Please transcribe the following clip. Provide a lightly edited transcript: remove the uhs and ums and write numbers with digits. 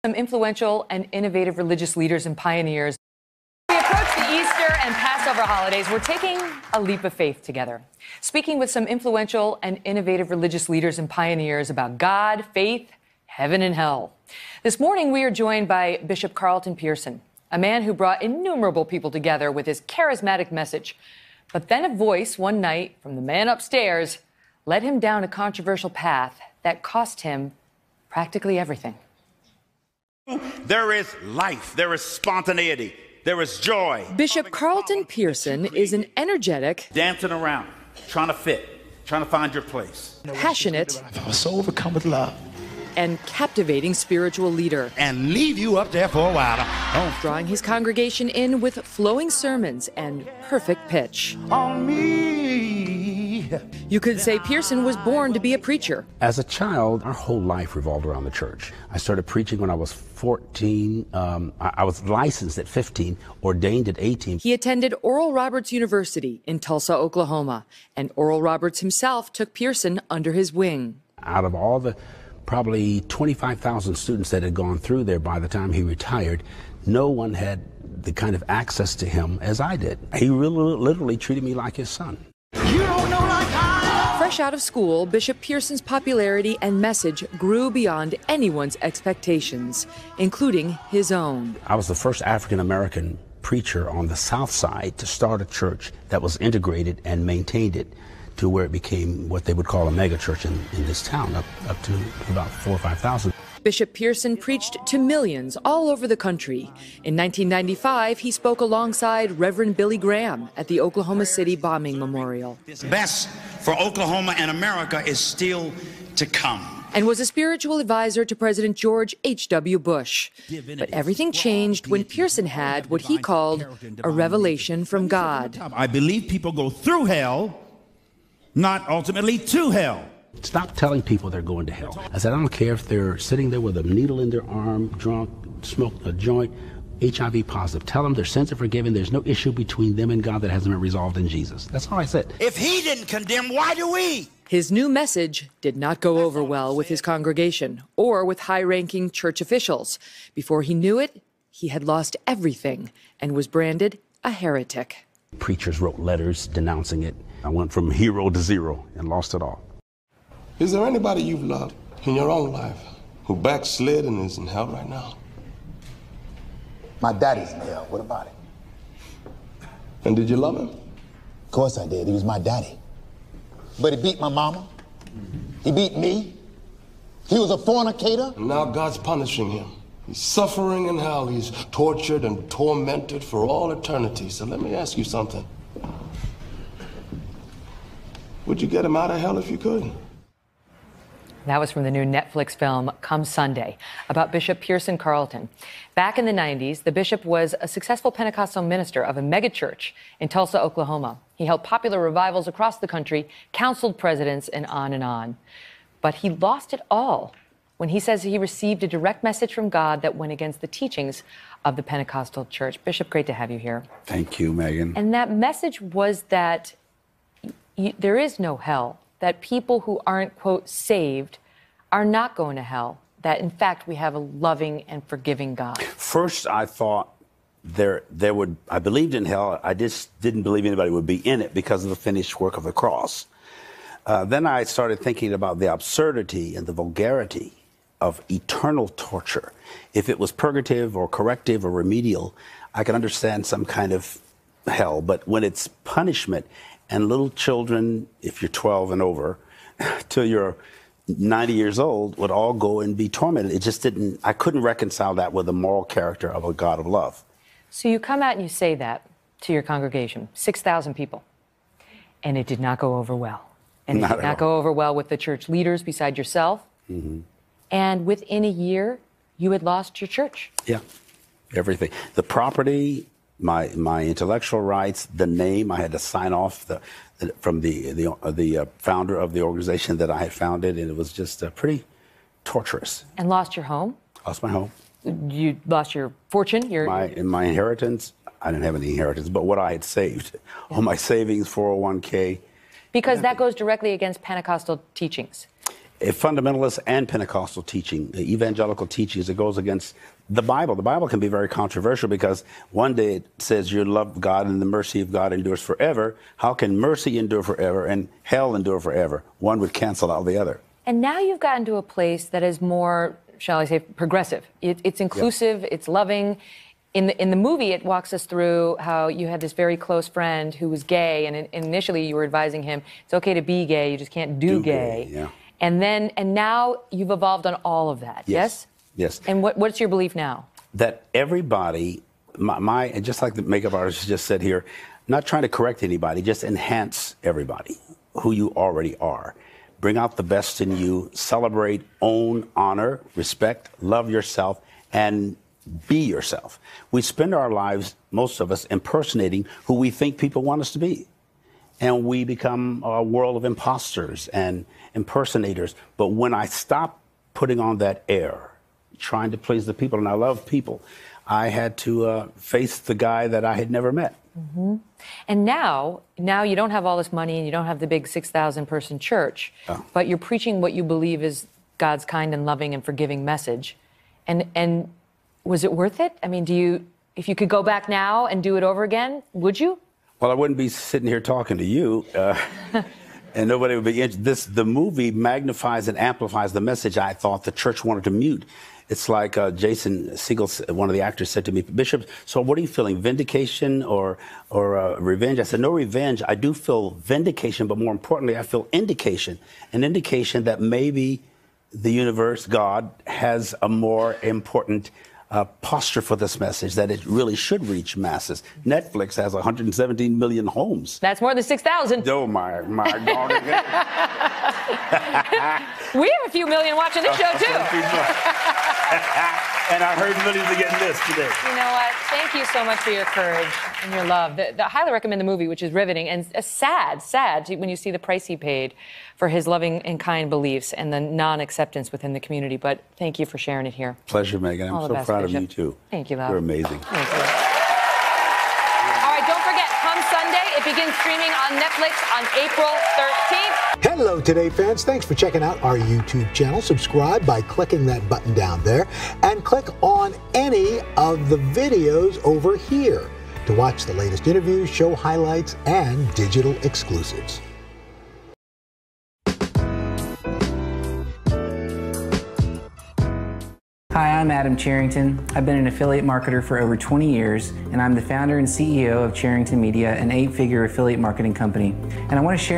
Some influential and innovative religious leaders and pioneers. As we approach the Easter and Passover holidays, we're taking a leap of faith together, speaking with some influential and innovative religious leaders and pioneers about God, faith, heaven, and hell. This morning, we are joined by Bishop Carlton Pearson, a man who brought innumerable people together with his charismatic message. But then a voice one night from the man upstairs led him down a controversial path that cost him practically everything. There is life, there is spontaneity, there is joy. Bishop Carlton Pearson is an energetic, dancing around, trying to fit, trying to find your place. Passionate, I was so overcome with love. And captivating spiritual leader. And leave you up there for a while. Drawing his congregation in with flowing sermons and perfect pitch. On me. You could say Pearson was born to be a preacher. As a child, our whole life revolved around the church. I started preaching when I was 14. I was licensed at 15, ordained at 18. He attended Oral Roberts University in Tulsa, Oklahoma, and Oral Roberts himself took Pearson under his wing. Out of all the probably 25,000 students that had gone through there by the time he retired, no one had the kind of access to him as I did. He really, literally treated me like his son. You don't know like I. Fresh out of school, Bishop Pearson's popularity and message grew beyond anyone's expectations, including his own. I was the first African-American preacher on the South Side to start a church that was integrated and maintained it to where it became what they would call a mega church in this town, up to about 4,000 or 5,000. Bishop Pearson preached to millions all over the country. In 1995, he spoke alongside Reverend Billy Graham at the Oklahoma City bombing memorial. The best for Oklahoma and America is still to come. And was a spiritual advisor to President George H.W. Bush. But everything changed when Pearson had what he called a revelation from God. I believe people go through hell, not ultimately to hell. Stop telling people they're going to hell. I said, I don't care if they're sitting there with a needle in their arm, drunk, smoked a joint, HIV positive. Tell them their sins are forgiven. There's no issue between them and God that hasn't been resolved in Jesus. That's all I said. If he didn't condemn, why do we? His new message did not go over well with his congregation or with high-ranking church officials. Before he knew it, he had lost everything and was branded a heretic. Preachers wrote letters denouncing it. I went from hero to zero and lost it all. Is there anybody you've loved in your own life who backslid and is in hell right now? My daddy's in hell. What about it? And did you love him? Of course I did. He was my daddy. But he beat my mama. He beat me. He was a fornicator. And now God's punishing him. He's suffering in hell. He's tortured and tormented for all eternity. So let me ask you something. Would you get him out of hell if you could? That was from the new Netflix film Come Sunday about Bishop Pearson Carlton. Back in the 90s, the bishop was a successful Pentecostal minister of a megachurch in Tulsa, Oklahoma. He held popular revivals across the country, counseled presidents, and on and on. But he lost it all when he says he received a direct message from God that went against the teachings of the Pentecostal church. Bishop, great to have you here. Thank you, Megan. And that message was that there is no hell, that people who aren't, quote, saved are not going to hell, that, in fact, we have a loving and forgiving God. First, I thought I believed in hell. I just didn't believe anybody would be in it because of the finished work of the cross. Then I started thinking about the absurdity and the vulgarity of eternal torture. If it was purgative or corrective or remedial, I could understand some kind of hell. But when it's punishment, and little children, if you're 12 and over, till you're 90 years old, would all go and be tormented. It just didn't, I couldn't reconcile that with the moral character of a God of love. So you come out and you say that to your congregation, 6,000 people, and it did not go over well. And it did not go over well with the church leaders beside yourself. Mm-hmm. And within a year, you had lost your church. Yeah, everything. The property, my intellectual rights, the name. I had to sign off from the founder of the organization that I had founded, and it was just pretty torturous. And lost your home? Lost my home. You lost your fortune? My inheritance. I didn't have any inheritance, but what I had saved, all my savings, 401k. Because that goes directly against Pentecostal teachings. a fundamentalist and Pentecostal teaching, evangelical teachings that goes against the Bible. The Bible can be very controversial because one day it says you love God and the mercy of God endures forever. How can mercy endure forever and hell endure forever? One would cancel out the other. And now you've gotten to a place that is more, shall I say, progressive. It's inclusive, it's loving. In the movie, it walks us through how you had this very close friend who was gay, and initially you were advising him, it's okay to be gay, you just can't do gay. Yeah. And now you've evolved on all of that, yes? Yes. And what's your belief now? That everybody, and just like the makeup artist just said here, not trying to correct anybody, just enhance everybody, who you already are. Bring out the best in you, celebrate, own, honor, respect, love yourself, and be yourself. We spend our lives, most of us, impersonating who we think people want us to be. And we become a world of imposters and impersonators. But when I stop putting on that air, trying to please the people, and I love people, I had to face the guy that I had never met. Mm-hmm. And now you don't have all this money and you don't have the big 6,000 person church, but you're preaching what you believe is God's kind and loving and forgiving message. And was it worth it? I mean, if you could go back now and do it over again, would you? Well, I wouldn't be sitting here talking to you, and nobody would be interested. The movie magnifies and amplifies the message I thought the church wanted to mute. It's like Jason Segel, one of the actors, said to me, Bishop, so what are you feeling, vindication or revenge? I said, no revenge. I do feel vindication, but more importantly, I feel indication, an indication that maybe the universe, God, has a more important posture for this message, that it really should reach masses. Netflix has 117 million homes. That's more than 6,000. Oh, my God. We have a few million watching this show, too. And I heard millions are getting this today. You know what? Thank you so much for your courage and your love. I highly recommend the movie, which is riveting and sad when you see the price he paid for his loving and kind beliefs and the non-acceptance within the community. But thank you for sharing it here. Pleasure, Megan. I'm so proud of you, too. Thank you, love. You're amazing. Thank you. All right, don't forget, come Sunday, it begins streaming on Netflix on April 13th. Hello, Today fans. Thanks for checking out our YouTube channel. Subscribe by clicking that button down there and click on any of the videos over here to watch the latest interviews, show highlights, and digital exclusives. Hi, I'm Adam Charrington. I've been an affiliate marketer for over 20 years, and I'm the founder and CEO of Charrington Media, an 8-figure affiliate marketing company. And I want to share